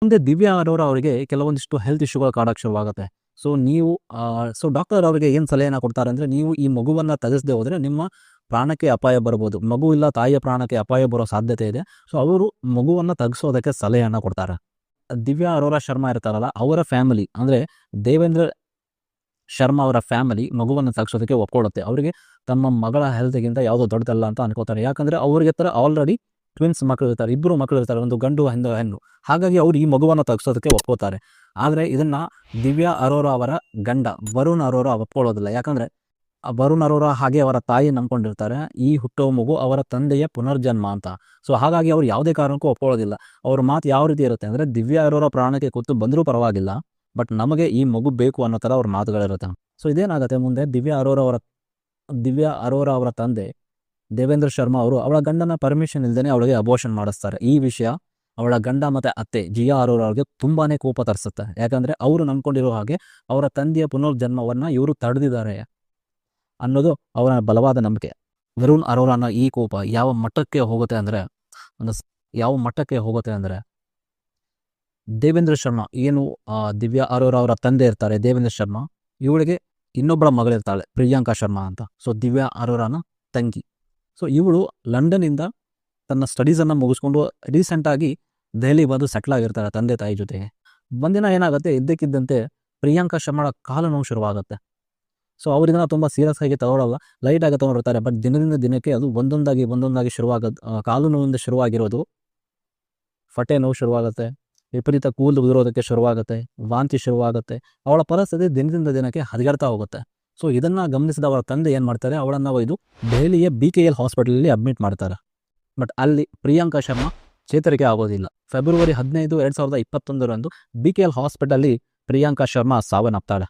ಮುಂದೆ ದಿವ್ಯಾ ಅರೋರಾ ಅವರಿಗೆ ಕೆಲವೊಂದಿಷ್ಟು ಹೆಲ್ತ್ ಇಶ್ಯೂಗಳು ಕಾಡಕ್ಕೆ ಶುರುವಾಗುತ್ತೆ. ಸೊ ಡಾಕ್ಟರ್ ಅವರಿಗೆ ಏನು ಸಲಹೆಯನ್ನು ಕೊಡ್ತಾರೆ ಅಂದರೆ, ನೀವು ಈ ಮಗುವನ್ನು ತೆಗೆಸದೆ ಹೋದರೆ ನಿಮ್ಮ ಪ್ರಾಣಕ್ಕೆ ಅಪಾಯ ಬರ್ಬೋದು. ಮಗು ಇಲ್ಲ ತಾಯಿಯ ಪ್ರಾಣಕ್ಕೆ ಅಪಾಯ ಬರೋ ಸಾಧ್ಯತೆ ಇದೆ. ಸೊ ಅವರು ಮಗುವನ್ನು ತೆಗೆಸೋದಕ್ಕೆ ಸಲಹೆಯನ್ನು ಕೊಡ್ತಾರೆ. ದಿವ್ಯಾ ಅರೋರಾ ಶರ್ಮಾ ಇರ್ತಾರಲ್ಲ, ಅವರ ಫ್ಯಾಮಿಲಿ ಅಂದರೆ ದೇವೇಂದ್ರ ಶರ್ಮಾ ಅವರ ಫ್ಯಾಮಿಲಿ ಮಗುವನ್ನು ತೆಗೆಸೋದಕ್ಕೆ ಒಪ್ಕೊಳ್ಳುತ್ತೆ. ಅವರಿಗೆ ತಮ್ಮ ಮಗಳ ಹೆಲ್ತ್ಗಿಂತ ಯಾವುದೋ ದೊಡ್ಡದಲ್ಲ ಅಂತ ಅನ್ಕೋತಾರೆ. ಯಾಕಂದರೆ ಅವ್ರಿಗೆ ಆಲ್ರೆಡಿ ಟ್ವಿನ್ಸ್ ಮಕ್ಕಳು ಇರ್ತಾರೆ, ಇಬ್ಬರು ಮಕ್ಕಳು ಇರ್ತಾರೆ, ಒಂದು ಗಂಡು ಒಂದು ಹೆಣ್ಣು. ಹಾಗಾಗಿ ಅವರು ಈ ಮಗುವನ್ನು ತೆಗೆಸೋದಕ್ಕೆ ಒಪ್ಕೋತಾರೆ. ಆದರೆ ಇದನ್ನು ದಿವ್ಯಾ ಅರೋರಾ ಅವರ ಗಂಡ ವರುಣ್ ಅರೋರಾ ಒಪ್ಕೊಳ್ಳೋದಿಲ್ಲ. ಯಾಕಂದರೆ ವರುಣ್ ಅರೋರಾ ಹಾಗೆ ಅವರ ತಾಯಿ ನಂಬ್ಕೊಂಡಿರ್ತಾರೆ, ಈ ಹುಟ್ಟೋ ಮಗು ಅವರ ತಂದೆಯ ಪುನರ್ಜನ್ಮ ಅಂತ. ಸೊ ಹಾಗಾಗಿ ಅವ್ರು ಯಾವುದೇ ಕಾರಣಕ್ಕೂ ಒಪ್ಕೊಳ್ಳೋದಿಲ್ಲ. ಅವ್ರ ಮಾತು ಯಾವ ರೀತಿ ಇರುತ್ತೆ ಅಂದರೆ, ದಿವ್ಯಾ ಅರೋರಾ ಪ್ರಾಣಕ್ಕೆ ಕೂತು ಬಂದರೂ ಪರವಾಗಿಲ್ಲ, ಬಟ್ ನಮಗೆ ಈ ಮಗು ಬೇಕು ಅನ್ನೋ ಥರ ಅವ್ರ ಮಾತುಗಳಿರುತ್ತೆ. ಸೊ ಇದೇನಾಗುತ್ತೆ, ಮುಂದೆ ದಿವ್ಯಾ ಅರೋರಾ ಅವರ ತಂದೆ ದೇವೇಂದ್ರ ಶರ್ಮಾ ಅವರು ಅವಳ ಗಂಡನ ಪರ್ಮಿಷನ್ ಇಲ್ಲದೇ ಅವಳಿಗೆ ಅಬೋಷನ್ ಮಾಡಿಸ್ತಾರೆ. ಈ ವಿಷಯ ಅವಳ ಗಂಡ ಮತ್ತು ಅತ್ತೆ ಜಿಯಾ ಅರೋರಾ ಅವ್ರಿಗೆ ತುಂಬಾ ಕೋಪ ತರಿಸುತ್ತೆ. ಯಾಕಂದರೆ ಅವರು ನಂಬ್ಕೊಂಡಿರೋ ಹಾಗೆ ಅವರ ತಂದೆಯ ಪುನರ್ಜನ್ಮವನ್ನು ಇವರು ತಡೆದಿದ್ದಾರೆ ಅನ್ನೋದು ಅವರ ಬಲವಾದ ನಂಬಿಕೆ. ವರುಣ್ ಅರೋರಾನ ಈ ಕೋಪ ಯಾವ ಮಟ್ಟಕ್ಕೆ ಹೋಗುತ್ತೆ ಅಂದರೆ ದೇವೇಂದ್ರ ಶರ್ಮಾ ಏನು ದಿವ್ಯಾ ಅರೋರಾ ಅವರ ತಂದೆ ಇರ್ತಾರೆ ದೇವೇಂದ್ರ ಶರ್ಮಾ, ಇವಳಿಗೆ ಇನ್ನೊಬ್ಬಳ ಮಗಳಿರ್ತಾಳೆ ಪ್ರಿಯಾಂಕಾ ಶರ್ಮಾ ಅಂತ. ಸೊ ದಿವ್ಯಾ ಅರೋರಾನ ತಂಗಿ. ಸೊ ಇವಳು ಲಂಡನ್ನಿಂದ ತನ್ನ ಸ್ಟಡೀಸನ್ನು ಮುಗಿಸ್ಕೊಂಡು ರೀಸೆಂಟಾಗಿ ದೆಹಲಿ ಬಂದು ಸೆಟ್ಲ್ ಆಗಿರ್ತಾಳೆ ತಂದೆ ತಾಯಿ ಜೊತೆಗೆ. ಒಂದಿನ ಏನಾಗುತ್ತೆ, ಇದ್ದಕ್ಕಿದ್ದಂತೆ ಪ್ರಿಯಾಂಕಾ ಶರ್ಮಾಳ ಕಾಲು ನೋವು ಶುರುವಾಗುತ್ತೆ. ಸೊ ಅವ್ರು ಇದನ್ನು ತುಂಬ ಸೀರಿಯಸ್ ಆಗಿ ತಗೊಳ್ಳಲ್ಲ, ಲೈಟಾಗಿ ತೊಗೊಂಡಿರ್ತಾರೆ. ಬಟ್ ದಿನದಿಂದ ದಿನಕ್ಕೆ ಅದು ಒಂದೊಂದಾಗಿ ಕಾಲು ನೋವಿಂದ ಶುರುವಾಗಿರೋದು ಫಟೆ ನೋವು ಶುರುವಾಗುತ್ತೆ, ವಿಪರೀತ ಕೂದಲು ಉದುರೋದಕ್ಕೆ ಶುರುವಾಗುತ್ತೆ, ವಾಂತಿ ಶುರುವಾಗುತ್ತೆ. ಅವಳ ಪರಿಸ್ಥಿತಿ ದಿನದಿಂದ ದಿನಕ್ಕೆ ಹದಗೆಡ್ತಾ ಹೋಗುತ್ತೆ. ಸೊ ಇದನ್ನು ಗಮನಿಸಿದ ಅವರ ತಂದೆ ಏನು ಮಾಡ್ತಾರೆ, ಅವಳನ್ನು ಒಯ್ದು ದೆಹಲಿಯ BKL ಹಾಸ್ಪಿಟಲಲ್ಲಿ ಅಡ್ಮಿಟ್ ಮಾಡ್ತಾರೆ. ಬಟ್ ಅಲ್ಲಿ ಪ್ರಿಯಾಂಕಾ ಶರ್ಮಾ ಚೇತರಿಕೆ ಆಗೋದಿಲ್ಲ. ಫೆಬ್ರವರಿ 15, 2021 BKL ಹಾಸ್ಪಿಟಲಲ್ಲಿ ಪ್ರಿಯಾಂಕಾ ಶರ್ಮಾ ಸಾವನ್ನಪ್ತಾಳೆ.